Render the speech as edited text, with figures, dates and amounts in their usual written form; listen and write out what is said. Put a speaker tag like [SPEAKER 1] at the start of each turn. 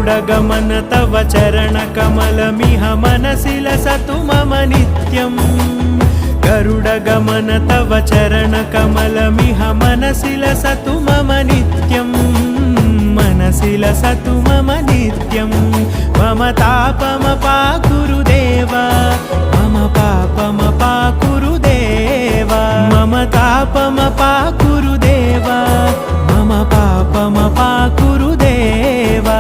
[SPEAKER 1] गरुडगमन तव चरणकमलमिह मनसि लसतु मम नित्यम् गरुडगमन तव चरणकमलमिह मनसि लसतु मम नित्यम् मनसि लसतु मम नित्यम् मम तापमपाकुरुदेव मम पापमपाकुरुदेव मम तापमपाकुरुदेव